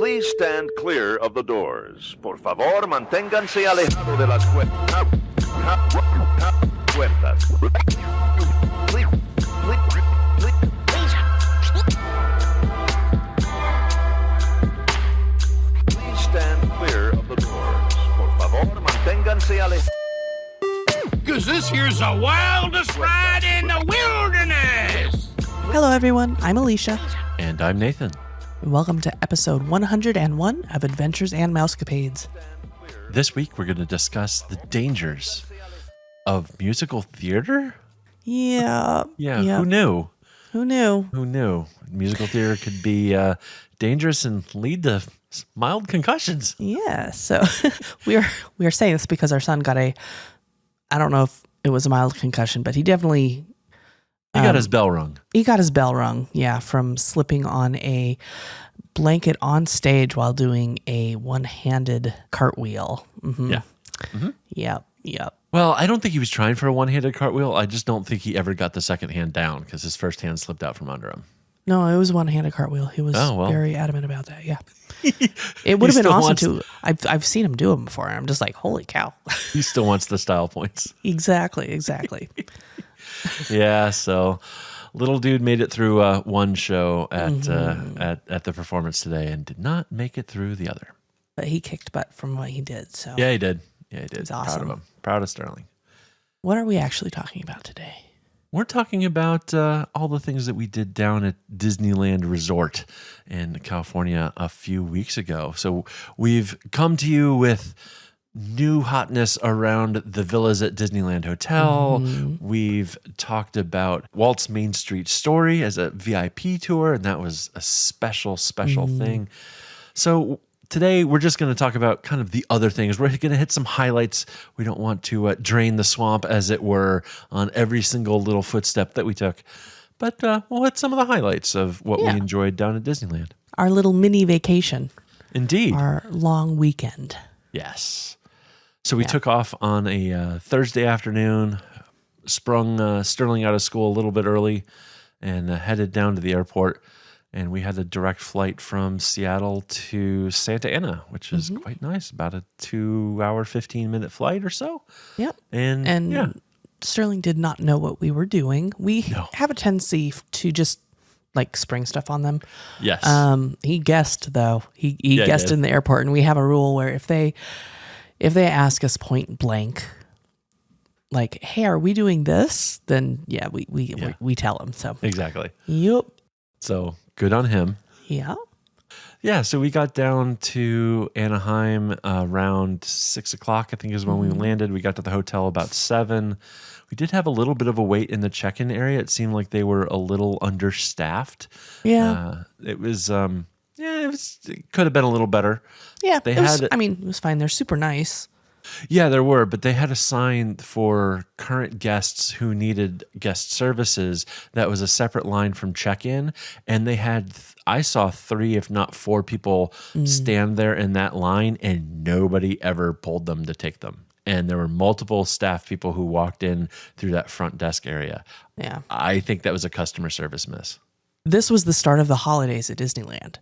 Please stand clear of the doors. Por favor, manténganse alejado de las puertas. Please stand clear of the doors. Por favor, manténganse alejados. Because this here's the wildest ride in the wilderness. Hello, everyone. I'm Alicia. And I'm Nathan. Welcome to episode 101 of Adventures and Mousecapades. This week, we're going to discuss the dangers of musical theater. Yeah. Who knew? Who knew? Who knew? Musical theater could be dangerous and lead to mild concussions. Yeah. So we are saying this because our son got I don't know if it was a mild concussion, but he definitely... He got his bell rung. He got his bell rung, from slipping on a blanket on stage while doing a one-handed cartwheel. Mm-hmm. Yeah. Mm-hmm. Yep. Well, I don't think he was trying for a one-handed cartwheel. I just don't think he ever got the second hand down because his first hand slipped out from under him. No, it was a one-handed cartwheel. He was very adamant about that, yeah. It would have been awesome, too. I've seen him do them before, and I'm just like, holy cow. He still wants the style points. Exactly. Yeah, so little dude made it through one show at the performance today and did not make it through the other. But he kicked butt from what he did. So yeah, he did. It's awesome. Proud of him. Proud of Sterling. What are we actually talking about today? We're talking about all the things that we did down at Disneyland Resort in California a few weeks ago. So we've come to you with new hotness around the villas at Disneyland Hotel. Mm-hmm. We've talked about Walt's Main Street Story as a VIP tour, and that was a special thing. So today we're just going to talk about kind of the other things. We're going to hit some highlights. We don't want to drain the swamp, as it were, on every single little footstep that we took. But we'll hit some of the highlights of what we enjoyed down at Disneyland. Our little mini vacation. Indeed. Our long weekend. Yes. So we took off on a Thursday afternoon, sprung Sterling out of school a little bit early, and headed down to the airport. And we had a direct flight from Seattle to Santa Ana, which is quite nice. About a 2-hour, 15-minute flight or so. Yep. And Sterling did not know what we were doing. We have a tendency to just spring stuff on them. Yes. He guessed, though. He guessed in the airport, and we have a rule where if they ask us point blank, like, hey, are we doing this? Then we tell them. So exactly. Yep. So good on him. Yeah. Yeah. So we got down to Anaheim around 6 o'clock, I think is when we landed. We got to the hotel about 7. We did have a little bit of a wait in the check-in area. It seemed like they were a little understaffed. Yeah. It was, it could have been a little better. Yeah. It was fine. They're super nice. Yeah, there were, but they had a sign for current guests who needed guest services that was a separate line from check-in, and they had, I saw 3, if not 4 people stand there in that line, and nobody ever pulled them to take them. And there were multiple staff people who walked in through that front desk area. Yeah. I think that was a customer service miss. This was the start of the holidays at Disneyland.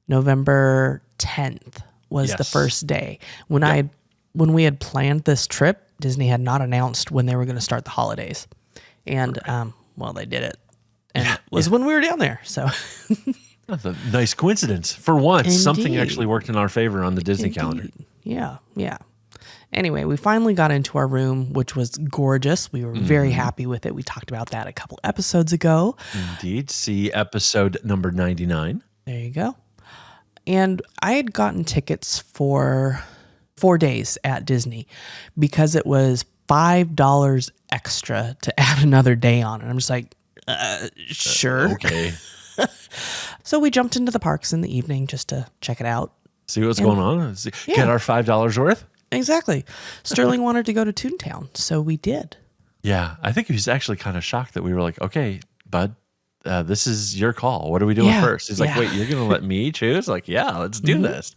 November 10th was the first day. When we had planned this trip, Disney had not announced when they were going to start the holidays. And, they did it. And it was when we were down there. So that's a nice coincidence. For once, something actually worked in our favor on the Disney calendar. Yeah. Anyway, we finally got into our room, which was gorgeous. We were very happy with it. We talked about that a couple episodes ago. Indeed. See episode number 99. There you go. And I had gotten tickets for 4 days at Disney because it was $5 extra to add another day on. And I'm just like, sure. Okay. So we jumped into the parks in the evening just to check it out. See what's going on. Get our $5 worth. Exactly. Sterling wanted to go to Toontown, so we did. Yeah. I think he was actually kind of shocked that we were like, okay, bud, this is your call. What are we doing first? He's like, wait, you're going to let me choose? Like, yeah, let's do this.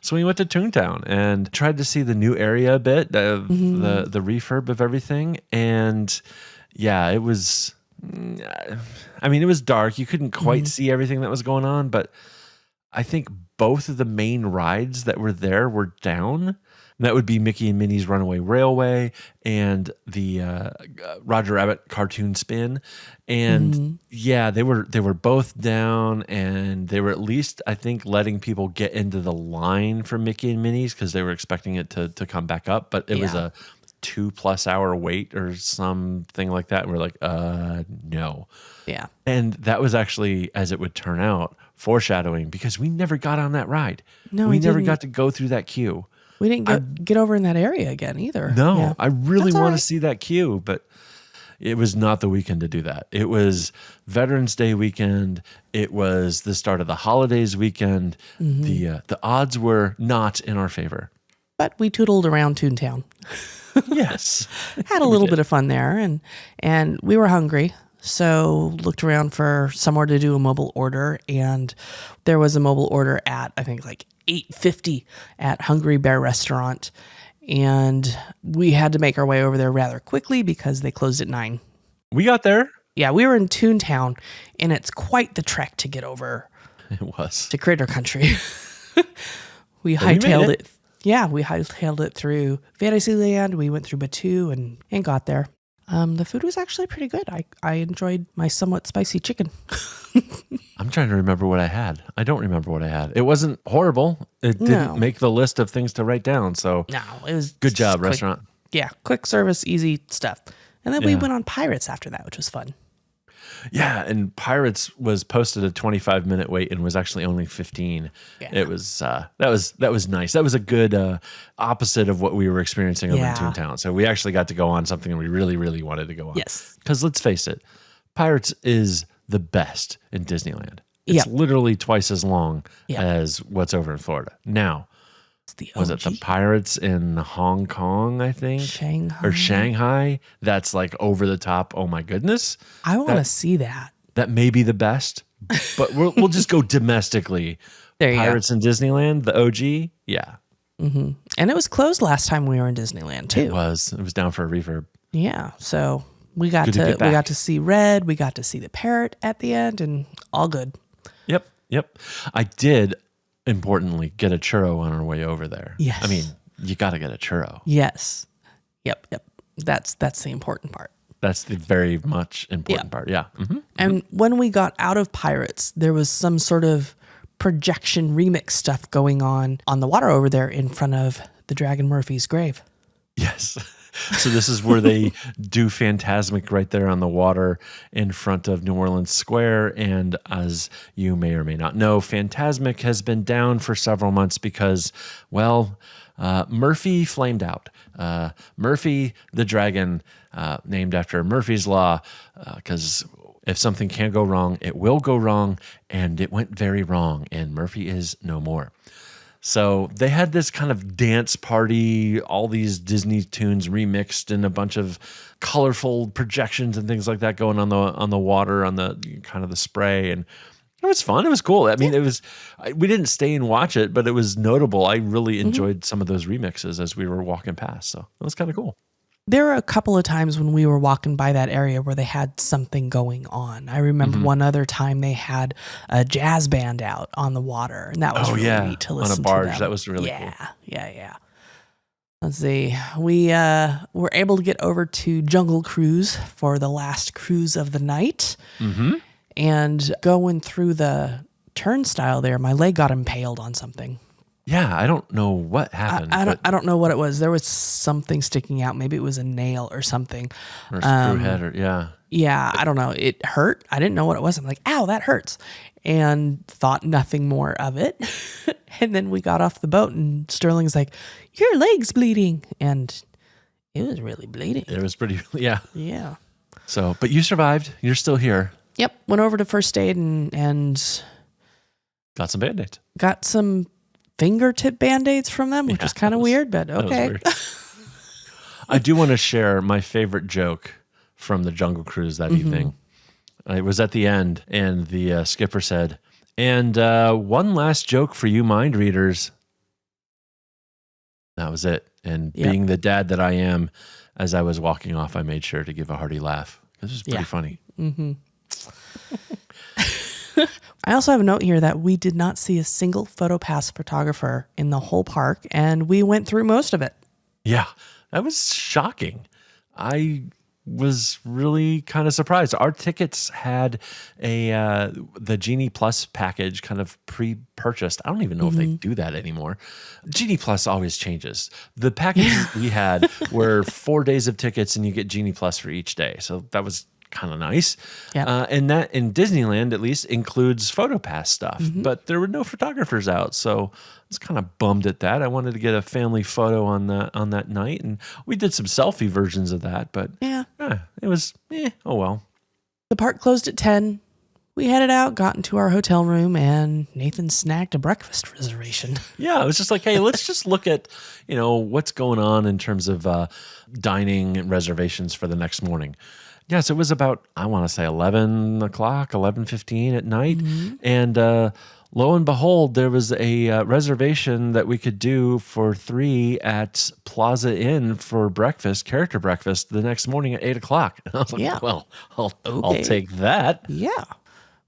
So we went to Toontown and tried to see the new area a bit, the refurb of everything. And yeah, it was, it was dark. You couldn't quite see everything that was going on, but I think both of the main rides that were there were down. That would be Mickey and Minnie's Runaway Railway and the Roger Rabbit cartoon spin. And yeah, they were both down, and they were at least, I think, letting people get into the line for Mickey and Minnie's because they were expecting it to come back up. But it was a 2+ hour wait or something like that. And we're like, no. Yeah. And that was actually, as it would turn out, foreshadowing because we never got on that ride. No, we never got to go through that queue. We didn't get over in that area again either. No, yeah. I really That's want all to right. see that queue, but it was not the weekend to do that. It was Veterans Day weekend. It was the start of the holidays weekend. The odds were not in our favor. But we tootled around Toontown. Yes. Had a little bit of fun there, and we were hungry. So looked around for somewhere to do a mobile order, and there was a mobile order at, I think, like 8:50 at Hungry Bear Restaurant. And we had to make our way over there rather quickly because they closed at 9. We got there. Yeah, we were in Toontown, and it's quite the trek to get over It was. to Critter Country. We But we made hightailed it. it. Yeah, we hightailed it through Fantasyland. We went through Batu and got there. The food was actually pretty good. I enjoyed my somewhat spicy chicken. I'm trying to remember what I had. I don't remember what I had. It wasn't horrible. It didn't No. make the list of things to write down. So No, it was good just job, quick- restaurant. Yeah, quick service, easy stuff. And then we Yeah. went on Pirates after that, which was fun. Yeah, and Pirates was posted a 25-minute wait and was actually only 15. Yeah. It was that was nice. That was a good opposite of what we were experiencing over in Yeah. Toontown. So we actually got to go on something we really, really wanted to go on. Yes. Because let's face it, Pirates is the best in Disneyland. It's Yep. literally twice as long Yep. as what's over in Florida. Now, It's the was it the OG. Pirates in Hong Kong, I think? Shanghai? Or Shanghai? That's like over the top. Oh my goodness. I want to see that. That may be the best, but we'll just go domestically. There you Pirates in Disneyland, the OG. Yeah, go. And it was closed last time we were in Disneyland too. it was down for a reverb. Yeah, so we got Good to to get we back. got to see Red, we got to see the parrot at the end, and all good. Yep. I did, importantly, get a churro on our way over there. Yes. I mean, you got to get a churro. Yes. Yep. That's the important part. That's the very much important part. Yeah. Mhm. And when we got out of Pirates, there was some sort of projection remix stuff going on the water over there in front of the Dragon Murphy's grave. Yes. So this is where they do Phantasmic right there on the water in front of New Orleans Square. And as you may or may not know, Phantasmic has been down for several months because, well, Murphy flamed out. Murphy the dragon, named after Murphy's Law, because if something can go wrong, it will go wrong. And it went very wrong. And Murphy is no more. So they had this kind of dance party, all these Disney tunes remixed and a bunch of colorful projections and things like that going on the water, on the kind of the spray. And it was fun. It was cool. I mean, we didn't stay and watch it, but it was notable. I really enjoyed some of those remixes as we were walking past. So it was kind of cool. There were a couple of times when we were walking by that area where they had something going on. I remember one other time they had a jazz band out on the water, and that was really neat to listen on a barge. to them. That was really cool. Yeah. Let's see. We were able to get over to Jungle Cruise for the last cruise of the night. Mm-hmm. And going through the turnstile there, my leg got impaled on something. Yeah, I don't know what happened. I don't know what it was. There was something sticking out. Maybe it was a nail or something. Or screw head, or yeah. Yeah, I don't know. It hurt. I didn't know what it was. I'm like, ow, that hurts. And thought nothing more of it. And then we got off the boat and Sterling's like, your leg's bleeding. And it was really bleeding. It was pretty, yeah. Yeah. So, but you survived. You're still here. Yep. Went over to first aid and Got some Band-Aids. got some fingertip Band-Aids from them, which Yeah, is kind of weird, but That was okay. weird. I do want to share my favorite joke from the Jungle Cruise that evening. It was at the end, and the skipper said, and one last joke for you mind readers. That was it. And Yep. being the dad that I am, as I was walking off, I made sure to give a hearty laugh. This was pretty Yeah. funny. I also have a note here that we did not see a single PhotoPass photographer in the whole park, and we went through most of it. Yeah, that was shocking. I was really kind of surprised. Our tickets had the Genie Plus package kind of pre-purchased. I don't even know if they do that anymore. Genie Plus always changes. The packages we had were 4 days of tickets, and you get Genie Plus for each day. So that was kind of nice. Yeah. And that in Disneyland at least includes PhotoPass stuff, but there were no photographers out. So I was kind of bummed at that. I wanted to get a family photo on that night, and we did some selfie versions of that, but it was, oh well. The park closed at 10. We headed out, got into our hotel room, and Nathan snagged a breakfast reservation. Yeah, it was just like, hey, let's just look at, what's going on in terms of dining and reservations for the next morning. Yes, it was about, I want to say 11 o'clock, 11:15 at night. And lo and behold, there was a reservation that we could do for 3 at Plaza Inn for breakfast, character breakfast, the next morning at 8 o'clock. And I was like, well, I'll take that. Yeah.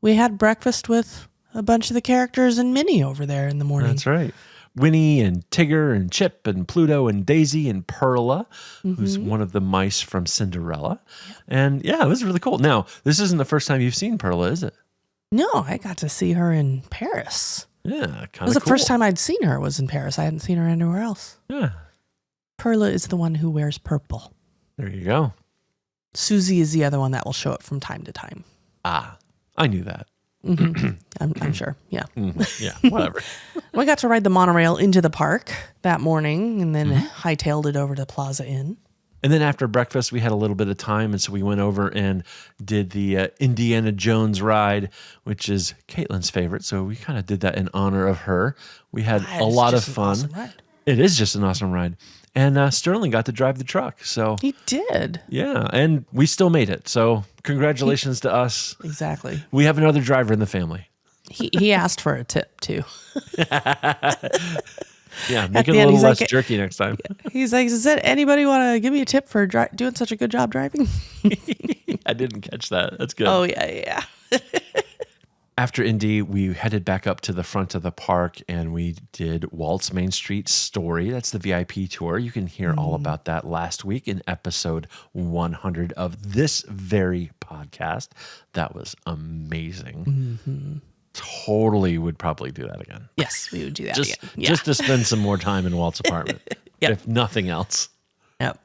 We had breakfast with a bunch of the characters and Minnie over there in the morning. That's right. Winnie and Tigger and Chip and Pluto and Daisy and Perla, who's one of the mice from Cinderella. And yeah, it was really cool. Now, this isn't the first time you've seen Perla, is it? No, I got to see her in Paris. Yeah, kind of cool. It was the first time I'd seen her was in Paris. I hadn't seen her anywhere else. Yeah. Perla is the one who wears purple. There you go. Susie is the other one that will show up from time to time. Ah, I knew that. I'm sure. Yeah. Yeah, whatever. We got to ride the monorail into the park that morning and then hightailed it over to Plaza Inn. And then after breakfast, we had a little bit of time, and so we went over and did the Indiana Jones ride, which is Caitlin's favorite. So we kind of did that in honor of her. We had a lot of fun. Awesome ride. It is just an awesome ride. And Sterling got to drive the truck. So He did. yeah, and we still made it. So congratulations to us. Exactly. We have another driver in the family. He asked for a tip too. Yeah, make it the a end, little he's less like- jerky next time. He's like, does anybody want to give me a tip for doing such a good job driving? I didn't catch that. That's good. Oh, yeah. After Indy, we headed back up to the front of the park and we did Walt's Main Street Story. That's the VIP tour. You can hear all about that last week in episode 100 of this very podcast. That was amazing. Totally would probably do that again. Yes, we would do that Just, again. Yeah. just to spend some more time in Walt's apartment, Yep. if nothing else. Yep.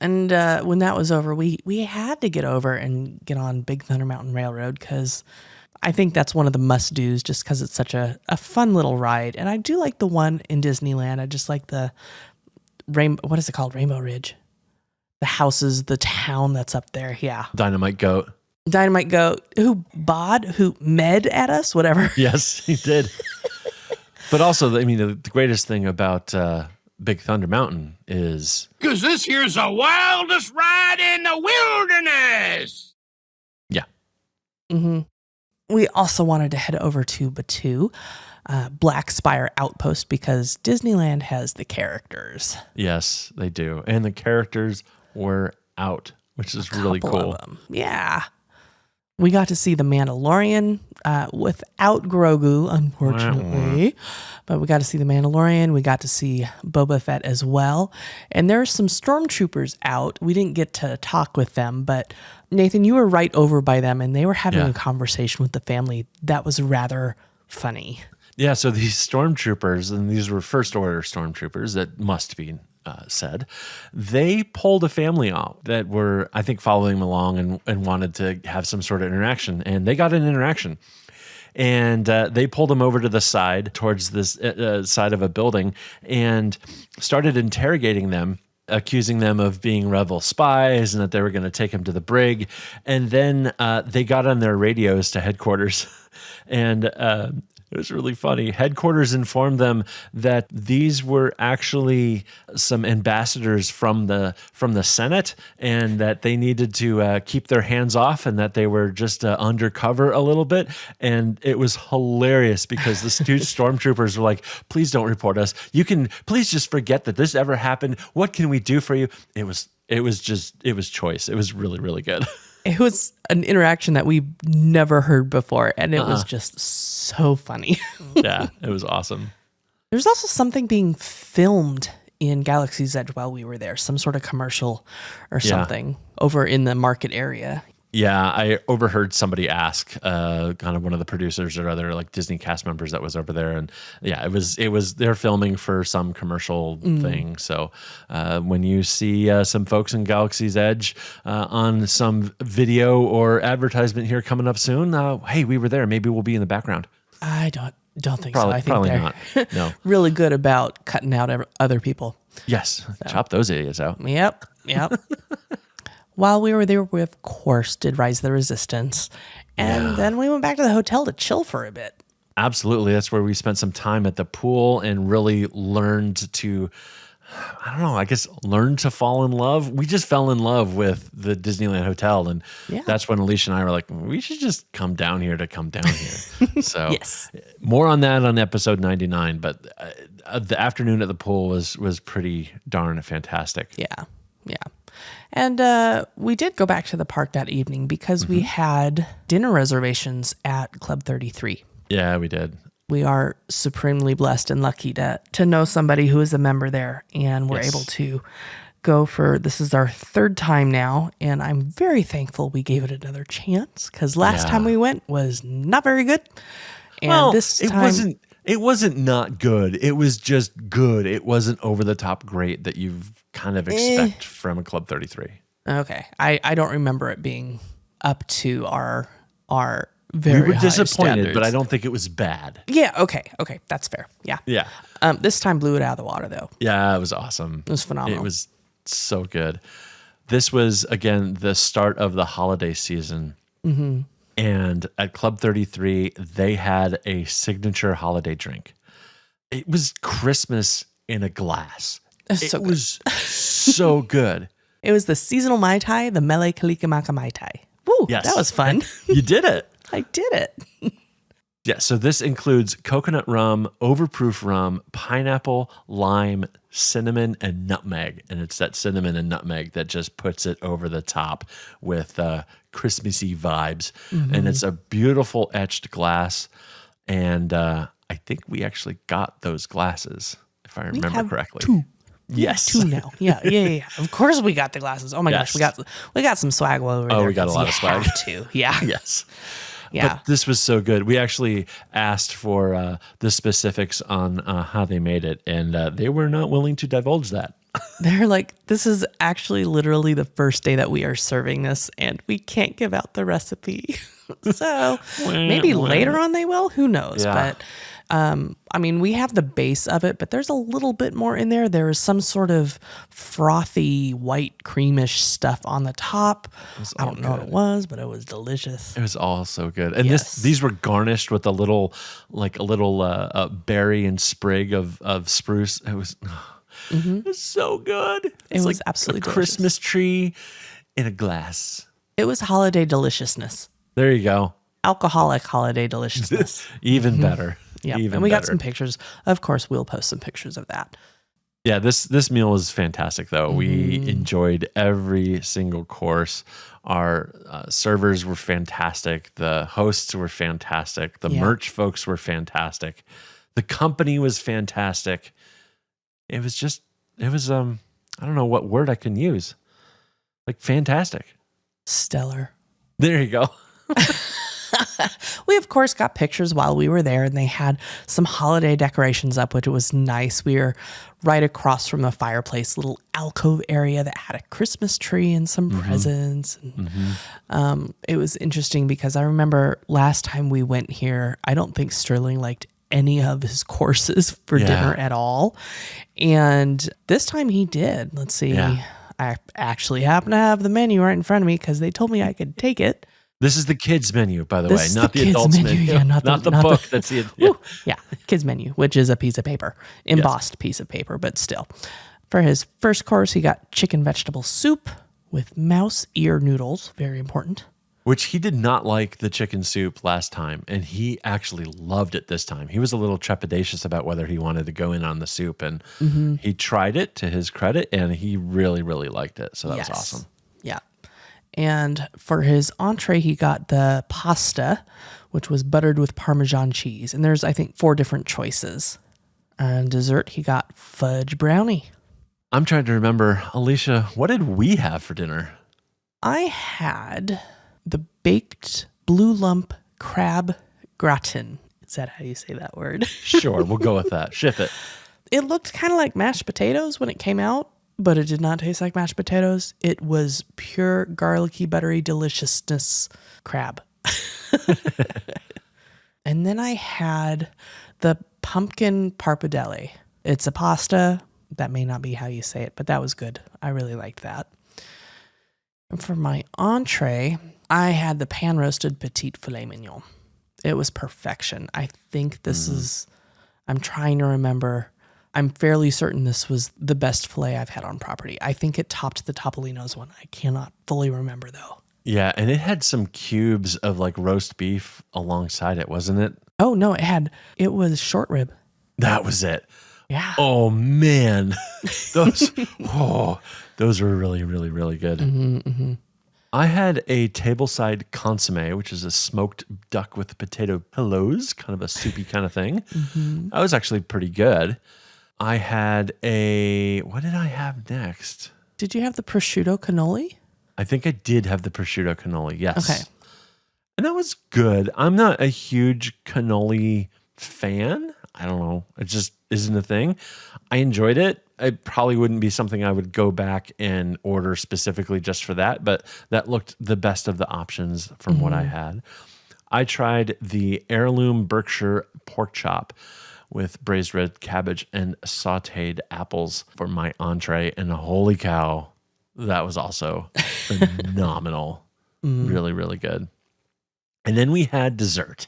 And when that was over, we had to get over and get on Big Thunder Mountain Railroad because I think that's one of the must-dos just because it's such a fun little ride. And I do like the one in Disneyland. I just like the what is it called? Rainbow Ridge. The houses, the town that's up there. Yeah. Dynamite Goat. Dynamite Goat, who med at us, whatever. Yes, he did. But also, I mean, the greatest thing about Big Thunder Mountain is... Because this here's the wildest ride in the wilderness. Yeah. We also wanted to head over to Batuu, Black Spire Outpost, because Disneyland has the characters. Yes, they do. And the characters were out, which is really Couple cool. of them. Yeah. We got to see the Mandalorian without Grogu, unfortunately. But we got to see the Mandalorian. We got to see Boba Fett as well. And there are some stormtroopers out. We didn't get to talk with them, but Nathan, you were right over by them, and they were having a conversation with the family that was rather funny. Yeah, so these stormtroopers, and these were first order stormtroopers that must be said, they pulled a family out that were, I think, following them along and wanted to have some sort of interaction. And they got an interaction. And they pulled them over to the side towards this side of a building and started interrogating them, accusing them of being rebel spies and that they were going to take them to the brig. And then they got on their radios to headquarters. And it was really funny. Headquarters informed them that these were actually some ambassadors from the Senate, and that they needed to keep their hands off, and that they were just undercover a little bit. And it was hilarious because the two stormtroopers were like, "Please don't report us. You can please just forget that this ever happened. What can we do for you?" It was choice. It was really, really good. It was an interaction that we've never heard before, and it was just so funny. Yeah, it was awesome. There's also something being filmed in Galaxy's Edge while we were there, some sort of commercial or something over in the market area. Yeah, I overheard somebody ask kind of one of the producers or other like Disney cast members that was over there, and yeah, it was they're filming for some commercial thing. So when you see some folks in Galaxy's Edge on some video or advertisement here coming up soon, hey, we were there. Maybe we'll be in the background. I don't think so. I think probably they're not. No. really good about cutting out other people. Yes, chop those idiots out. Yep. While we were there, we of course did Rise of the Resistance, and then we went back to the hotel to chill for a bit. Absolutely. That's where we spent some time at the pool and really learned to, I don't know, I guess learn to fall in love. We just fell in love with the Disneyland Hotel. And that's when Alicia and I were like, we should just come down here to come down here. So Yes. More on that on episode 99. But the afternoon at the pool was pretty darn fantastic. Yeah. And we did go back to the park that evening because we had dinner reservations at Club 33. Yeah, we did. We are supremely blessed and lucky to know somebody who is a member there, and we're able to go for, this is our third time now, and I'm very thankful we gave it another chance because last time we went was not very good. And this time it wasn't not good. It was just good. It wasn't over the top great that you've kind of expect from a Club 33. Okay. I don't remember it being up to our very We were high disappointed, standards. but I don't think it was bad. Yeah, okay, that's fair. Yeah. Yeah. This time blew it out of the water though. Yeah, it was awesome. It was phenomenal. It was so good. This was, again, the start of the holiday season. Mm-hmm. And at Club 33, they had a signature holiday drink. It was Christmas in a glass. It was so good. It was the seasonal Mai Tai, the Mele Kalikimaka Mai Tai. Woo, Yes. that was fun. You did it. I did it. Yeah, so this includes coconut rum, overproof rum, pineapple, lime, cinnamon, and nutmeg. And it's that cinnamon and nutmeg that just puts it over the top with Christmassy vibes. Mm-hmm. And it's a beautiful etched glass. And I think we actually got those glasses, if I remember have correctly. two. Yes. Two now. Yeah. Of course we got the glasses. Oh my gosh, we got some swag while we were there. We got a lot of swag. Have to. Yeah. Yes. Yeah. But this was so good. We actually asked for the specifics on how they made it, and they were not willing to divulge that. They're like, this is actually literally the first day that we are serving this, and we can't give out the recipe. So maybe later on they will. Who knows? Yeah. But I mean, we have the base of it, but there's a little bit more in there. There is some sort of frothy white creamish stuff on the top. I don't know what it was, but it was delicious. It was all so good. And Yes. these were garnished with a little berry and sprig of spruce. It was, it was so good. It was like absolutely a Christmas tree in a glass. It was holiday deliciousness, There you go. alcoholic holiday deliciousness. Even better. Yeah, Even and we got better. some pictures. Of course, we'll post some pictures of that. Yeah, this meal was fantastic, though. We enjoyed every single course. Our servers were fantastic. The hosts were fantastic. The merch folks were fantastic. The company was fantastic. It was I don't know what word I can use. Like fantastic. Stellar. There you go. We, of course, got pictures while we were there, and they had some holiday decorations up, which was nice. We were right across from a fireplace, little alcove area that had a Christmas tree and some presents. And, it was interesting because I remember last time we went here, I don't think Sterling liked any of his courses for dinner at all. And this time he did. Let's see. Yeah. I actually happen to have the menu right in front of me because they told me I could take it. This is the kids menu, by the This way, is not the the kids' adults menu. menu. Yeah, not the the- book. That's the Woo. Yeah, kids menu, which is a piece of paper, embossed piece of paper, but still. For his first course, he got chicken vegetable soup with mouse ear noodles, very important. Which he did not like the chicken soup last time, and he actually loved it this time. He was a little trepidatious about whether he wanted to go in on the soup, and he tried it to his credit, and he really, really liked it. So that was awesome. Yeah. And for his entree, he got the pasta, which was buttered with Parmesan cheese. And there's, I think, 4 different choices. And dessert, he got fudge brownie. I'm trying to remember, Alicia, what did we have for dinner? I had the baked blue lump crab gratin. Is that how you say that word? Sure, we'll go with that. Ship it. It looked kind of like mashed potatoes when it came out, but it did not taste like mashed potatoes. It was pure garlicky, buttery deliciousness crab. And then I had the pumpkin parpadelle. It's a pasta. That may not be how you say it, but that was good. I really liked that. And for my entree, I had the pan-roasted petite filet mignon. It was perfection. I think this is, I'm trying to remember, I'm fairly certain this was the best filet I've had on property. I think it topped the Topolino's one. I cannot fully remember though. Yeah, and it had some cubes of like roast beef alongside it, wasn't it? Oh no, it was short rib. That was it. Yeah. Oh man, those those were really, really, really good. I had a tableside consomme, which is a smoked duck with potato pillows, kind of a soupy kind of thing. That was actually pretty good. I had what did I have next? Did you have the prosciutto cannoli? I think I did have the prosciutto cannoli, yes. Okay. And that was good. I'm not a huge cannoli fan. I don't know. It just isn't a thing. I enjoyed it. It probably wouldn't be something I would go back and order specifically just for that, but that looked the best of the options from what I had. I tried the heirloom Berkshire pork chop with braised red cabbage and sauteed apples for my entree, and holy cow, that was also phenomenal. Really, really good. And then we had dessert,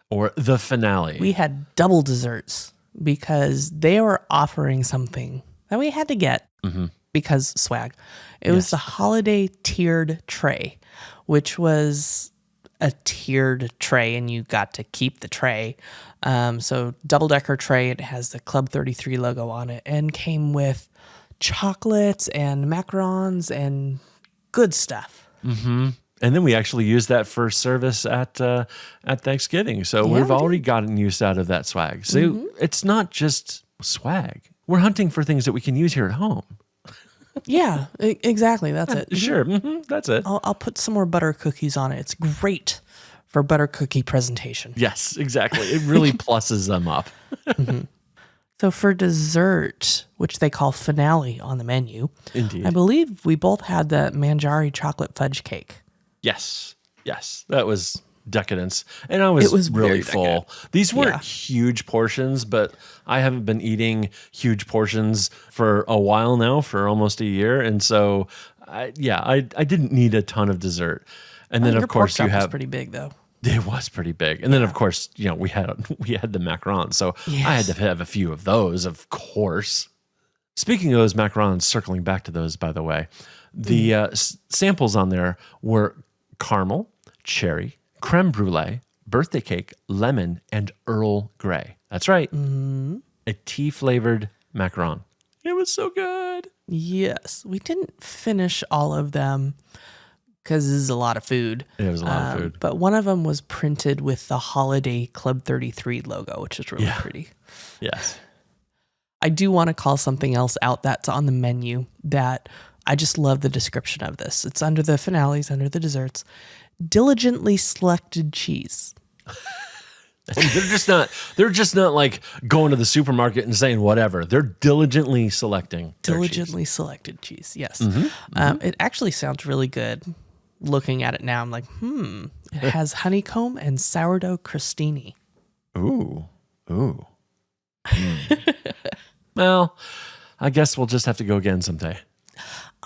or the finale. We had double desserts because they were offering something that we had to get because swag. It was the holiday tiered tray, which was a tiered tray and you got to keep the tray. So double-decker tray, it has the Club 33 logo on it and came with chocolates and macarons and good stuff. And then we actually used that for service at Thanksgiving. So we've already gotten use out of that swag. So it's not just swag. We're hunting for things that we can use here at home. Yeah, exactly. That's it. Sure. That's it. I'll put some more butter cookies on it. It's great for butter cookie presentation. Yes, exactly. It really pluses them up. So for dessert, which they call finale on the menu, Indeed. I believe we both had the Manjari chocolate fudge cake. Yes. That was decadence. And I was really full. Decadent. These weren't huge portions, but I haven't been eating huge portions for a while now, for almost a year. And so, I didn't need a ton of dessert. And then, of course, you have... was pretty big, though. It was pretty big. And then, of course, we had the macarons. So I had to have a few of those, of course. Speaking of those macarons, circling back to those, by the way, the samples on there were caramel, cherry, creme brulee, birthday cake, lemon, and Earl Grey. That's right. A tea-flavored macaron. It was so good. Yes. We didn't finish all of them because this is a lot of food. It was a lot of food. But one of them was printed with the Holiday Club 33 logo, which is really pretty. Yes. I do want to call something else out that's on the menu that I just love the description of this. It's under the finales, under the desserts. Diligently selected cheese. And they're just not like going to the supermarket and saying whatever. They're diligently selecting selected cheese. Yes. It actually sounds really good. Looking at it now, I'm like, it has honeycomb and sourdough crostini. Ooh. Well, I guess we'll just have to go again someday.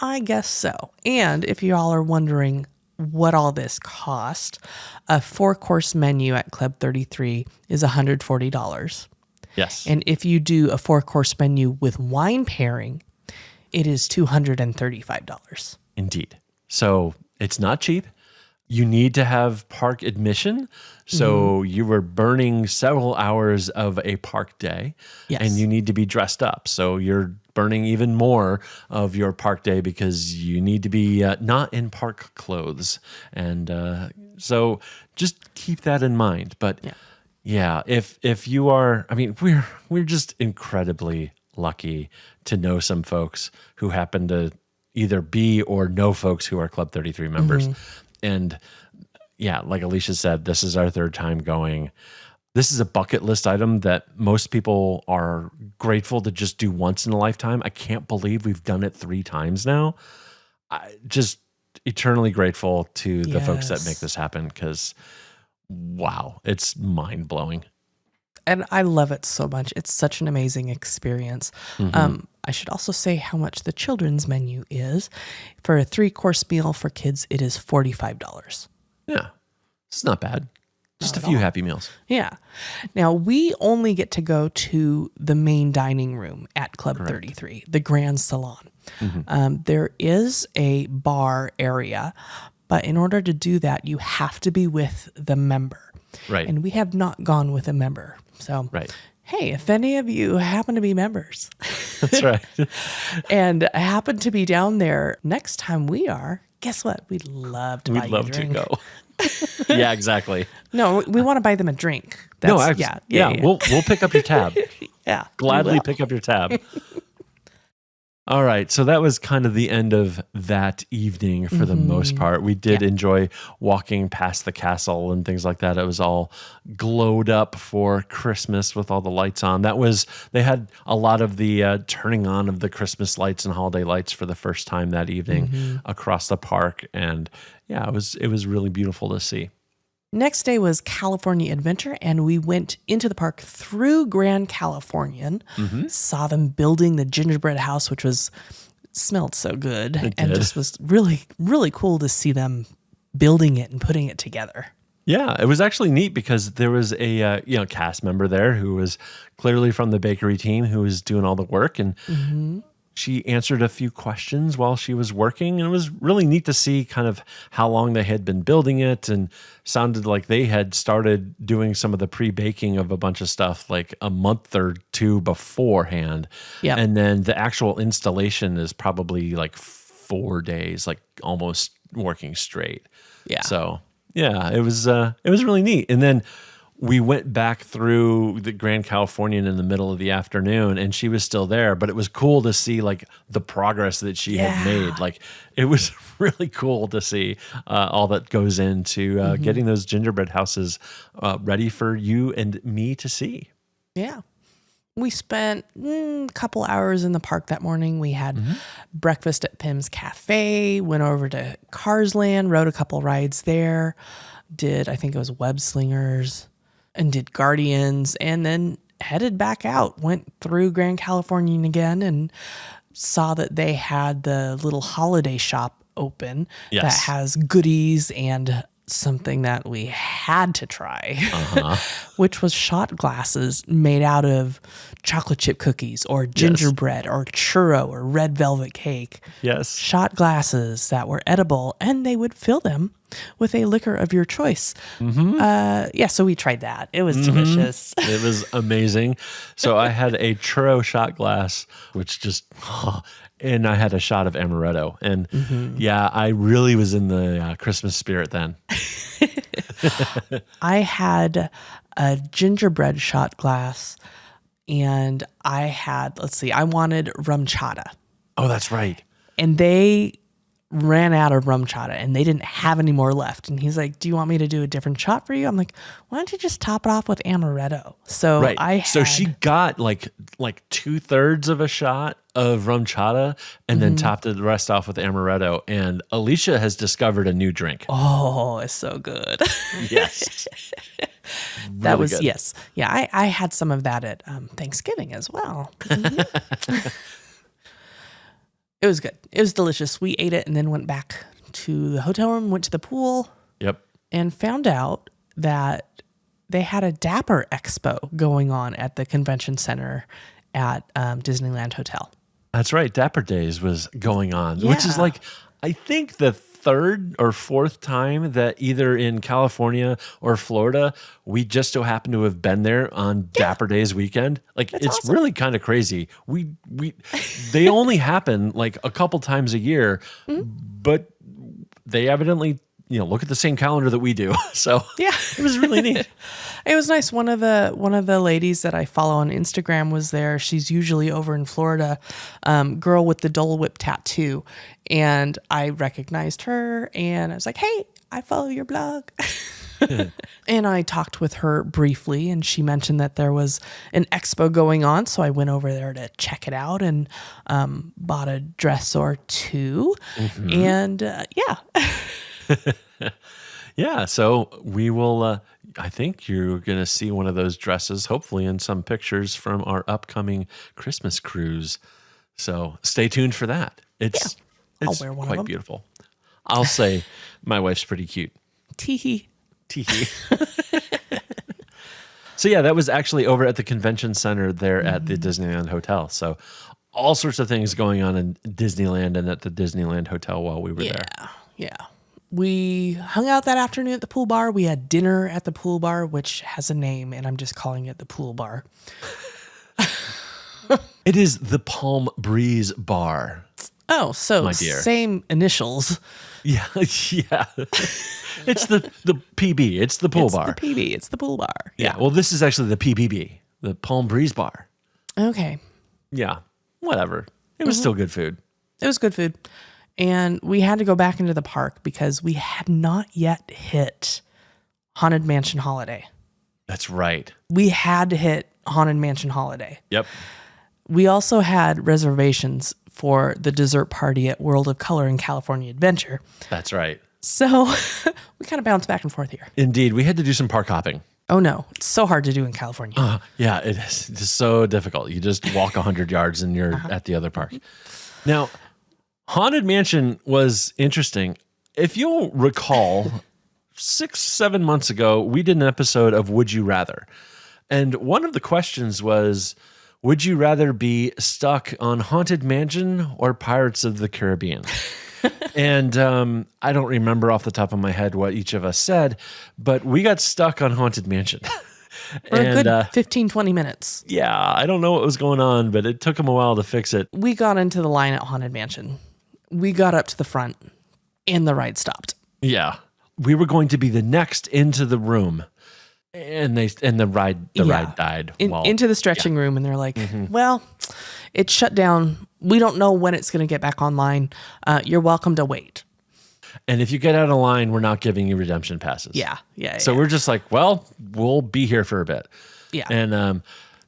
I guess so. And if you all are wondering what all this cost, a 4-course menu at Club 33 is $140. Yes. And if you do a 4-course menu with wine pairing, it is $235. Indeed. So it's not cheap. You need to have park admission. So you were burning several hours of a park day. Yes. And you need to be dressed up. So you're burning even more of your park day because you need to be not in park clothes. And so just keep that in mind. But yeah, if you are, I mean, we're just incredibly lucky to know some folks who happen to either be or know folks who are Club 33 members. And yeah, like Alicia said, this is our third time going. This is a bucket list item that most people are grateful to just do once in a lifetime. I can't believe we've done it 3 times now. I just eternally grateful to the folks that make this happen because, wow, it's mind-blowing. And I love it so much. It's such an amazing experience. I should also say how much the children's menu is. For a 3-course meal for kids, it is $45. Yeah, it's not bad. Just a few Happy Meals. Yeah. Now, we only get to go to the main dining room at Club 33, the Grand Salon. There is a bar area, but in order to do that, you have to be with the member. Right. And we have not gone with a member. So, hey, if any of you happen to be members. That's right. And happen to be down there next time we are, guess what? We'd love to buy you a drink. We'd love to go. Yeah, exactly. No, we want to buy them a drink. We'll pick up your tab. Yeah. Gladly pick up your tab. All right. So that was kind of the end of that evening for the most part. We did enjoy walking past the castle and things like that. It was all glowed up for Christmas with all the lights on. They had a lot of the turning on of the Christmas lights and holiday lights for the first time that evening across the park. And yeah, it was really beautiful to see. Next day was California Adventure, and we went into the park through Grand Californian, saw them building the gingerbread house, which smelled so good, and just was really, really cool to see them building it and putting it together. Yeah, it was actually neat because there was a cast member there who was clearly from the bakery team who was doing all the work, and she answered a few questions while she was working, and it was really neat to see kind of how long they had been building it, and sounded like they had started doing some of the pre-baking of a bunch of stuff like a month or 2 beforehand. Yeah. And then the actual installation is probably like 4 days, like almost working straight. Yeah. So yeah, it was really neat. And then we went back through the Grand Californian in the middle of the afternoon, and she was still there, but it was cool to see like the progress that she had made. Like it was really cool to see all that goes into getting those gingerbread houses ready for you and me to see. Yeah. We spent a couple hours in the park that morning. We had breakfast at Pim's Cafe, went over to Cars Land, rode a couple rides there, I think it was Web Slingers, and did Guardians, and then headed back out, went through Grand Californian again, and saw that they had the little holiday shop open that has goodies and something that we had to try, which was shot glasses made out of chocolate chip cookies or gingerbread or churro or red velvet cake. Yes. Shot glasses that were edible, and they would fill them with a liquor of your choice. So we tried that. It was delicious. It was amazing. So I had a churro shot glass, which and I had a shot of amaretto. And I really was in the Christmas spirit then. I had a gingerbread shot glass, and I had, I wanted rum chata. Oh, that's right. And they ran out of rum chata, and they didn't have any more left. And he's like, do you want me to do a different shot for you? I'm like, why don't you just top it off with amaretto? So So she got like 2/3 of a shot of rum chata and then topped the rest off with amaretto. And Alicia has discovered a new drink. Oh, it's so good. Yes. That was good. Yes. Yeah, I had some of that at Thanksgiving as well. It was good. It was delicious. We ate it and then went back to the hotel room, went to the pool. Yep. And found out that they had a Dapper Expo going on at the convention center at Disneyland Hotel. That's right. Dapper Days was going on, which is like, I think the third or fourth time that either in California or Florida, we just so happen to have been there on Dapper Days weekend. Like it's awesome. really kind of crazy. They only happen like a couple times a year, but they evidently, look at the same calendar that we do. So Yeah. it was really neat. It was nice. One of the ladies that I follow on Instagram was there. She's usually over in Florida, girl with the Dole Whip tattoo. And I recognized her and I was like, hey, I follow your blog. And I talked with her briefly and she mentioned that there was an expo going on. So I went over there to check it out and bought a dress or two. And yeah. Yeah, so we will, I think you're going to see one of those dresses, hopefully in some pictures from our upcoming Christmas cruise. So stay tuned for that. It's I'll wear one of quite them. beautiful. I'll say my wife's pretty cute. Teehee. Teehee. So yeah, that was actually over at the convention center there at the Disneyland Hotel. So all sorts of things going on in Disneyland and at the Disneyland Hotel while we were there. Yeah. We hung out that afternoon at the pool bar. We had dinner at the pool bar, which has a name, and I'm just calling it the pool bar. It is the Palm Breeze Bar. Oh, so My dear. same initials. Yeah, yeah. It's the PB. It's the pool It's bar. the PB. It's the pool bar. Yeah. Well, this is actually the PBB, the Palm Breeze Bar. Okay. Yeah. Whatever. It was still good food. It was good food. And we had to go back into the park because we had not yet hit Haunted Mansion Holiday. That's right. We had to hit Haunted Mansion Holiday. Yep. We also had reservations for the dessert party at World of Color and California Adventure. That's right. So we kind of bounced back and forth here. Indeed. We had to do some park hopping. Oh no, it's so hard to do in California. Yeah, it is. It's just so difficult. You just walk 100 yards and you're at the other park. Now, Haunted Mansion was interesting. If you'll recall, 6-7 months ago, we did an episode of Would You Rather? And one of the questions was, would you rather be stuck on Haunted Mansion or Pirates of the Caribbean? And I don't remember off the top of my head what each of us said, but we got stuck on Haunted Mansion. For a good 15, 20 minutes. Yeah, I don't know what was going on, but it took them a while to fix it. We got into the line at Haunted Mansion. We got up to the front and the ride stopped. Yeah. We were going to be the next into the room. And the ride died. Into the stretching room, and they're like, well, it's shut down. We don't know when it's going to get back online. You're welcome to wait. And if you get out of line, we're not giving you redemption passes. Yeah. So we're just like, well, we'll be here for a bit. Yeah. And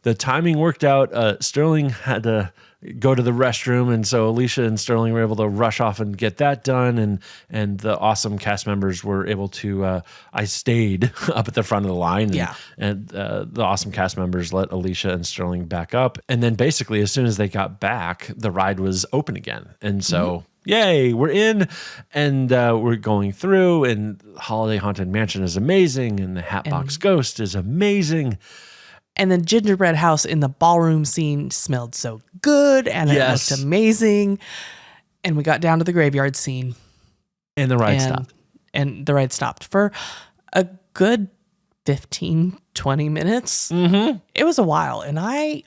the timing worked out. Sterling had to go to the restroom, and so Alicia and Sterling were able to rush off and get that done. And the awesome cast members were able to. I stayed up at the front of the line. And the awesome cast members let Alicia and Sterling back up. And then basically, as soon as they got back, the ride was open again. And so. Yay, we're in, and we're going through, and Holiday Haunted Mansion is amazing, and the Hatbox Ghost is amazing. And the gingerbread house in the ballroom scene smelled so good, and it looked amazing. And we got down to the graveyard scene. And the ride stopped. And the ride stopped for a good 15, 20 minutes. Mm-hmm. It was a while, and I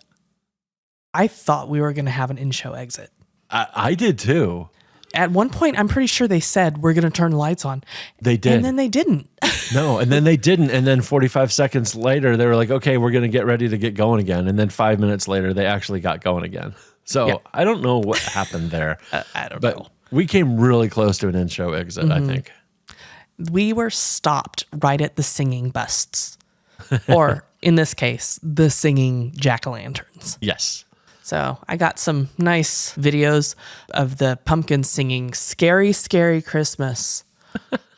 thought we were going to have an in-show exit. I did too. At one point, I'm pretty sure they said, we're going to turn the lights on. They did. And then they didn't. No, and then they didn't. And then 45 seconds later, they were like, okay, we're going to get ready to get going again. And then 5 minutes later, they actually got going again. So I don't know what happened there. I don't know. But we came really close to an in-show exit, I think. We were stopped right at the singing busts. Or, in this case, the singing jack-o'-lanterns. Yes. So I got some nice videos of the pumpkins singing Scary, Scary Christmas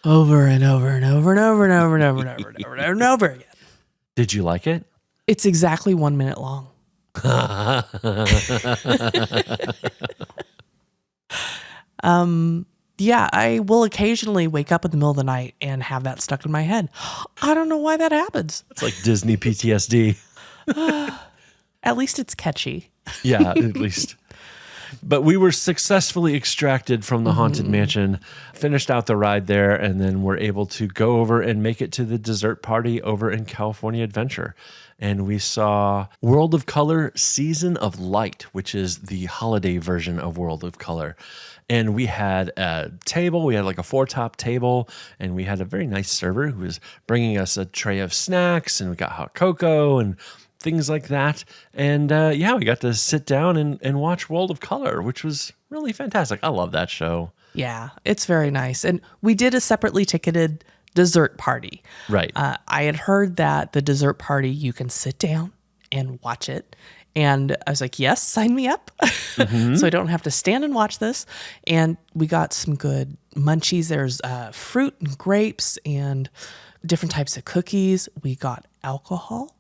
over and over and over and over and over and over and over and over and over and over again. Did you like it? It's exactly 1 minute long. Yeah, I will occasionally wake up in the middle of the night and have that stuck in my head. I don't know why that happens. It's like Disney PTSD. At least it's catchy. Yeah, at least. But we were successfully extracted from the Haunted Mansion, finished out the ride there, and then were able to go over and make it to the dessert party over in California Adventure. And we saw World of Color Season of Light, which is the holiday version of World of Color. And we had a table, we had like a 4-top table, and we had a very nice server who was bringing us a tray of snacks, and we got hot cocoa and things like that. And we got to sit down and watch World of Color, which was really fantastic. I love that show. Yeah, it's very nice. And we did a separately ticketed dessert party. Right. I had heard that the dessert party, you can sit down and watch it. And I was like, yes, sign me up. So I don't have to stand and watch this. And we got some good munchies. There's fruit and grapes and different types of cookies. We got alcohol,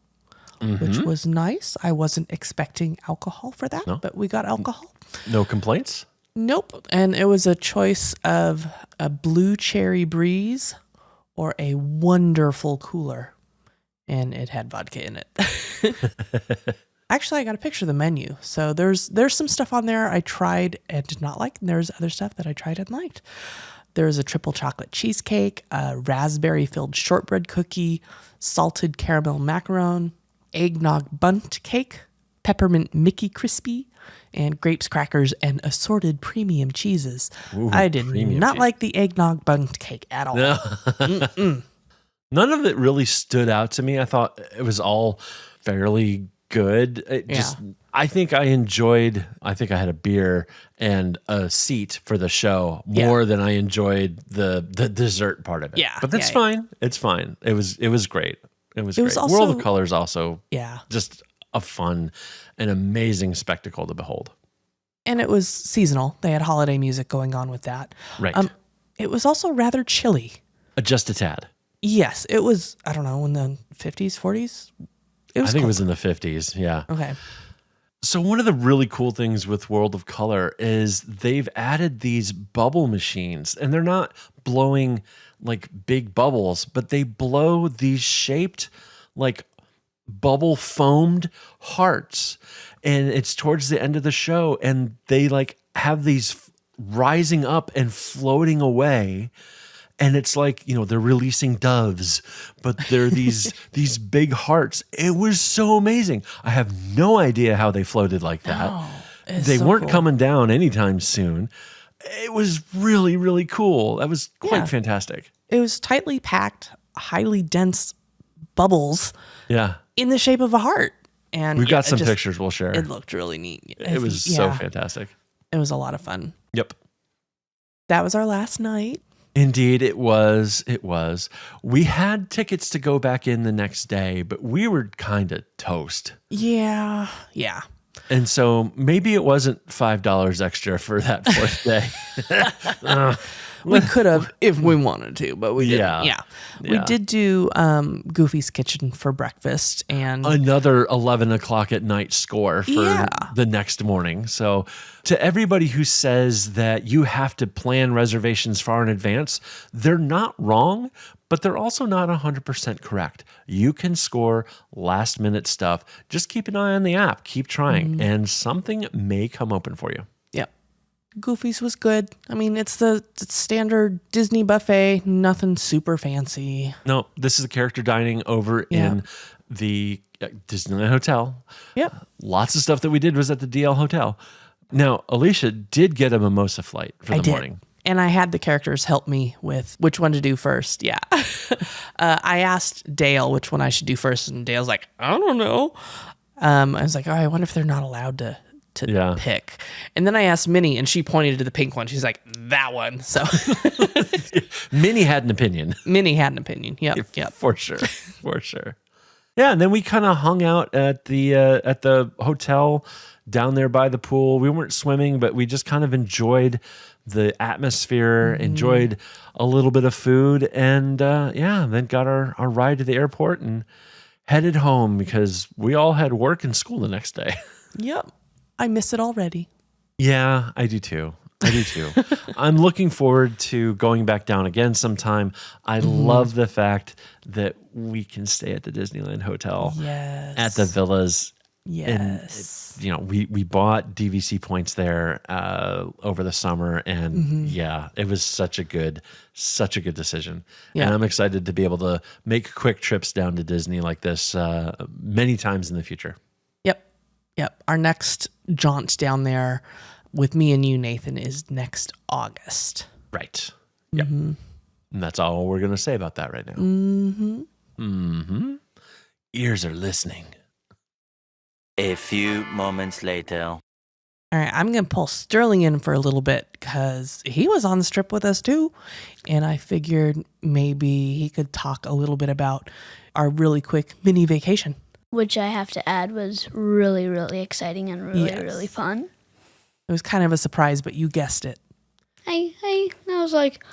which was nice. I wasn't expecting alcohol for that, but we got alcohol. No complaints? Nope. And it was a choice of a blue cherry breeze or a wonderful cooler. And it had vodka in it. Actually, I got a picture of the menu. So there's some stuff on there I tried and did not like. And there's other stuff that I tried and liked. There's a triple chocolate cheesecake, a raspberry-filled shortbread cookie, salted caramel macaron, eggnog bundt cake, peppermint Mickey crispy, and grapes crackers and assorted premium cheeses. Ooh, I did not like the eggnog bundt cake at all. No. None of it really stood out to me. I thought it was all fairly good. I think I had a beer and a seat for the show more than I enjoyed the dessert part of it. Yeah. But that's fine. It's fine. It was great. It was great. also- World of Color is also Yeah. just a fun and amazing spectacle to behold. And it was seasonal. They had holiday music going on with that. Right. It was also rather chilly. Just a tad. Yes, it was, I don't know, in the 50s, 40s? I think it was in the 50s. Yeah. Okay. So one of the really cool things with World of Color is they've added these bubble machines, and they're not blowing like big bubbles, but they blow these shaped like bubble foamed hearts. And it's towards the end of the show, and they like have these rising up and floating away. And it's like, they're releasing doves, but they're these big hearts. It was so amazing. I have no idea how they floated like that. Oh, They weren't coming down anytime soon. It was really, really cool. That was quite fantastic. It was tightly packed, highly dense bubbles Yeah. in the shape of a heart. And We've got some pictures we'll share. It looked really neat. It was so fantastic. It was a lot of fun. Yep. That was our last night. Indeed, it was. It was. We had tickets to go back in the next day, but we were kind of toast. Yeah. Yeah. And so maybe it wasn't $5 extra for that fourth day. We could have if we wanted to, but we didn't. Yeah. We did do Goofy's Kitchen for breakfast and another 11 o'clock at night score for the next morning. So to everybody who says that you have to plan reservations far in advance, they're not wrong, but they're also not 100% correct. You can score last minute stuff. Just keep an eye on the app. Keep trying, and something may come open for you. Yep. Goofy's was good. I mean, it's the standard Disney buffet, nothing super fancy. No, this is the character dining over in the Disneyland Hotel. Yep. Lots of stuff that we did was at the DL Hotel. Now, Alicia did get a mimosa flight for the morning. And I had the characters help me with which one to do first. Yeah. I asked Dale which one I should do first, and Dale's like, I don't know. I was like, oh, I wonder if they're not allowed to pick. And then I asked Minnie, and she pointed to the pink one. She's like, that one. So Minnie had an opinion. Minnie had an opinion. Yep. For sure. For sure. Yeah, and then we kind of hung out at the hotel down there by the pool. We weren't swimming, but we just kind of enjoyed the atmosphere, enjoyed a little bit of food, and then got our ride to the airport and headed home because we all had work and school the next day. Yep. I miss it already. Yeah, I do too. I'm looking forward to going back down again sometime. I love the fact that we can stay at the Disneyland Hotel, Yes. at the villas. Yes. And we bought DVC points there over the summer, and it was such a good decision. Yeah. And I'm excited to be able to make quick trips down to Disney like this many times in the future. Yep. Our next jaunt down there with me and you, Nathan, is next August. Right. Yep. And that's all we're going to say about that right now. Ears are listening. A few moments later. All right, I'm going to pull Sterling in for a little bit because he was on this trip with us too. And I figured maybe he could talk a little bit about our really quick mini vacation. Which I have to add was really, really exciting and really fun. It was kind of a surprise, but you guessed it. I was like,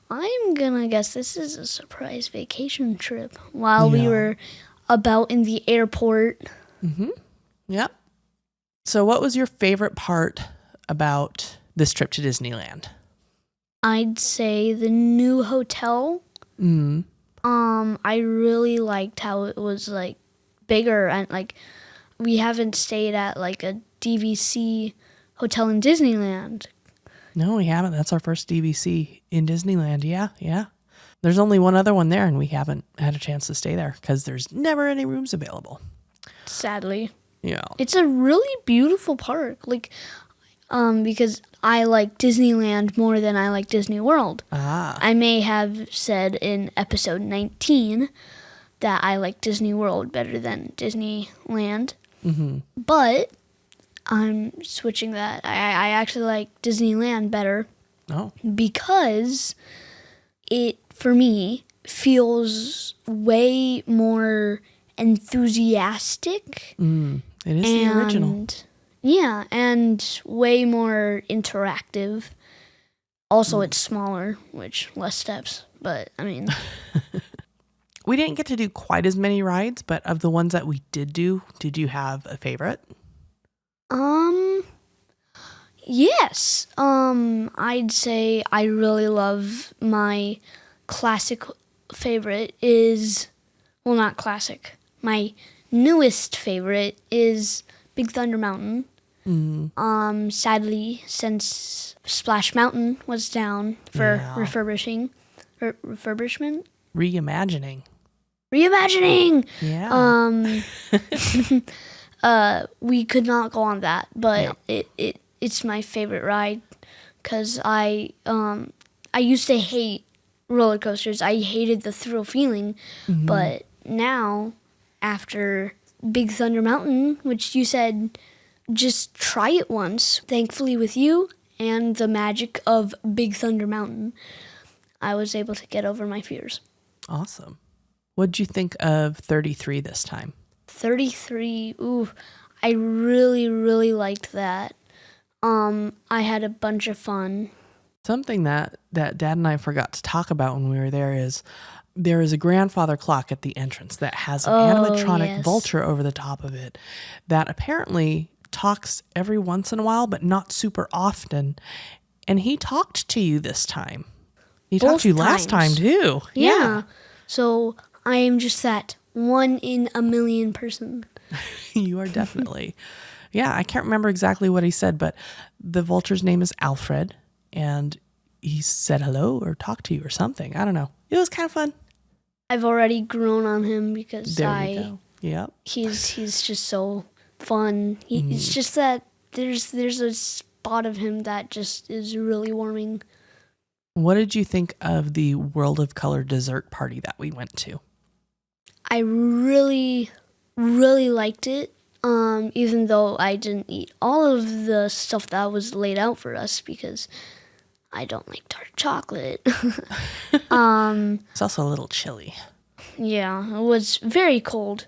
I'm going to guess this is a surprise vacation trip while we were about in the airport. Yep. So what was your favorite part about this trip to Disneyland? I'd say the new hotel. I really liked how it was like bigger, and like we haven't stayed at like a DVC hotel in Disneyland. No, we haven't. That's our first DVC in Disneyland. Yeah. There's only one other one there, and we haven't had a chance to stay there because there's never any rooms available. Sadly. Yeah. It's a really beautiful park. Like, because I like Disneyland more than I like Disney World. I may have said in episode 19 that I like Disney World better than Disneyland. But I'm switching that. I actually like Disneyland better. Because it, for me, feels way more enthusiastic. It is the original. Yeah, and way more interactive. Also, it's smaller, which less steps. But, I mean... We didn't get to do quite as many rides, but of the ones that we did do, did you have a favorite? Yes. I'd say I really love my classic favorite is... Well, not classic. My newest favorite is Big Thunder Mountain. Sadly, since Splash Mountain was down for refurbishment. Reimagining. Yeah. We could not go on that, but it's my favorite ride because I used to hate roller coasters. I hated the thrill feeling, but now after Big Thunder Mountain, which you said just try it once, thankfully with you and the magic of Big Thunder Mountain, I was able to get over my fears. Awesome. What'd you think of 33 this time? 33, I really, really liked that. I had a bunch of fun. Something that Dad and I forgot to talk about when we were there is a grandfather clock at the entrance that has an animatronic vulture over the top of it that apparently talks every once in a while, but not super often. And he talked to you this time. He talked to you last time too. Yeah. So I am just that 1 in a million person. You are definitely. Yeah, I can't remember exactly what he said, but the vulture's name is Alfred, and he said hello or talked to you or something. I don't know. It was kind of fun. I've already grown on him because there you go. Yep. He's just so fun. It's just that there's a spot of him that just is really warming. What did you think of the World of Color dessert party that we went to? I really, really liked it. Even though I didn't eat all of the stuff that was laid out for us because I don't like dark chocolate. It's also a little chilly. Yeah, it was very cold.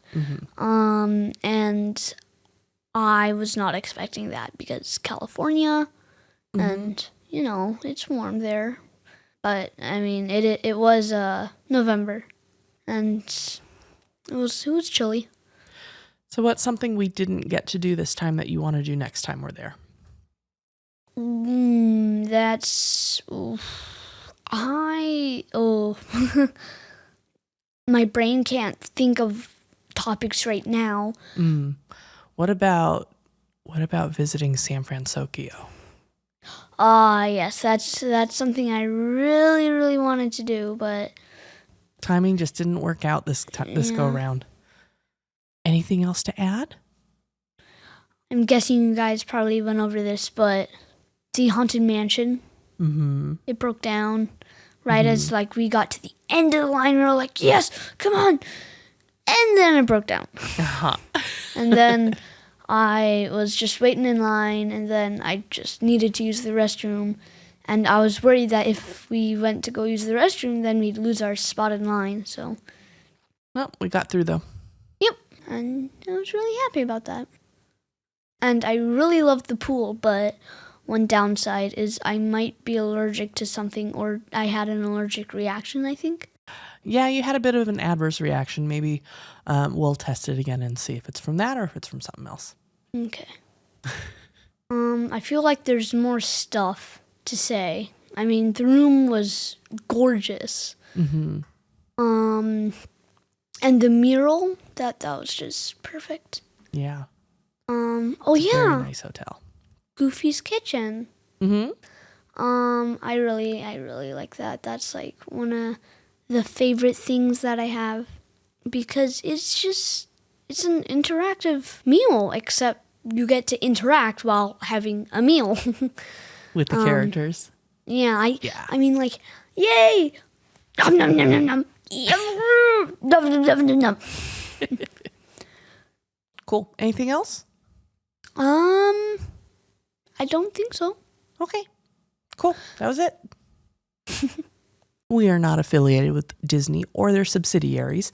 And I was not expecting that because California and, it's warm there. But, I mean, it was November and it was chilly. So what's something we didn't get to do this time that you want to do next time we're there? My brain can't think of topics right now. What about visiting San Francisco? Yes, that's something I really, really wanted to do, but timing just didn't work out this go around. Anything else to add? I'm guessing you guys probably went over this, but the Haunted Mansion, it broke down right as like we got to the end of the line. We were like, yes, come on. And then it broke down. And then I was just waiting in line, and then I just needed to use the restroom. And I was worried that if we went to go use the restroom, then we'd lose our spot in line. So, well, we got through though. Yep, and I was really happy about that. And I really loved the pool, but one downside is I might be allergic to something, or I had an allergic reaction, I think. Yeah, you had a bit of an adverse reaction. Maybe we'll test it again and see if it's from that or if it's from something else. Okay. I feel like there's more stuff to say. I mean, the room was gorgeous. Mm-hmm. And the mural, that was just perfect. Yeah. Very nice hotel. Goofy's Kitchen. Mm-hmm. I really like that. That's like one of the favorite things that I have, because it's an interactive meal, except you get to interact while having a meal. With the characters. Yeah, I mean, like, yay! Nom nom nom nom nom. Nom nom nom nom nom. Cool. Anything else? I don't think so. Okay. Cool. That was it. We are not affiliated with Disney or their subsidiaries.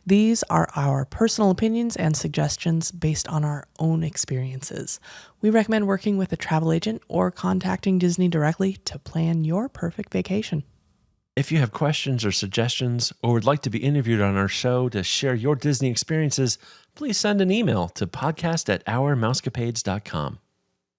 These are our personal opinions and suggestions based on our own experiences. We recommend working with a travel agent or contacting Disney directly to plan your perfect vacation. If you have questions or suggestions or would like to be interviewed on our show to share your Disney experiences, please send an email to podcast@ourmousecapades.com.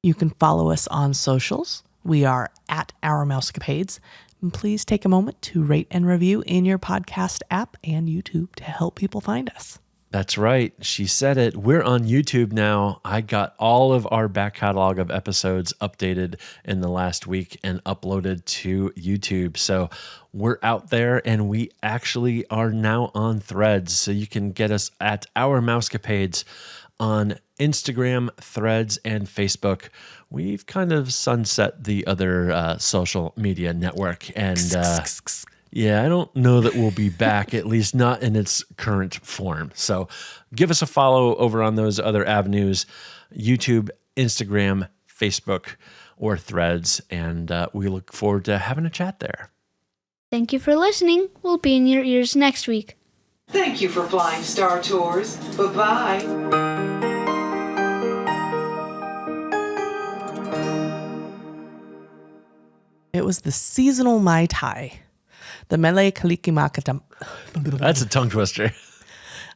You can follow us on socials. We are at Our Mousecapades. And please take a moment to rate and review in your podcast app and YouTube to help people find us. That's right. She said it. We're on YouTube now. I got all of our back catalog of episodes updated in the last week and uploaded to YouTube. So we're out there, and we actually are now on Threads. So you can get us at Our Mousecapades on Instagram, Threads, and Facebook. We've kind of sunset the other social media network. And yeah, I don't know that we'll be back, at least not in its current form. So give us a follow over on those other avenues, YouTube, Instagram, Facebook, or Threads. And we look forward to having a chat there. Thank you for listening. We'll be in your ears next week. Thank you for flying Star Tours. Bye-bye. It was the seasonal Mai Tai, the Mele Kalikimakatam. That's a tongue twister.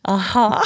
Uh-huh.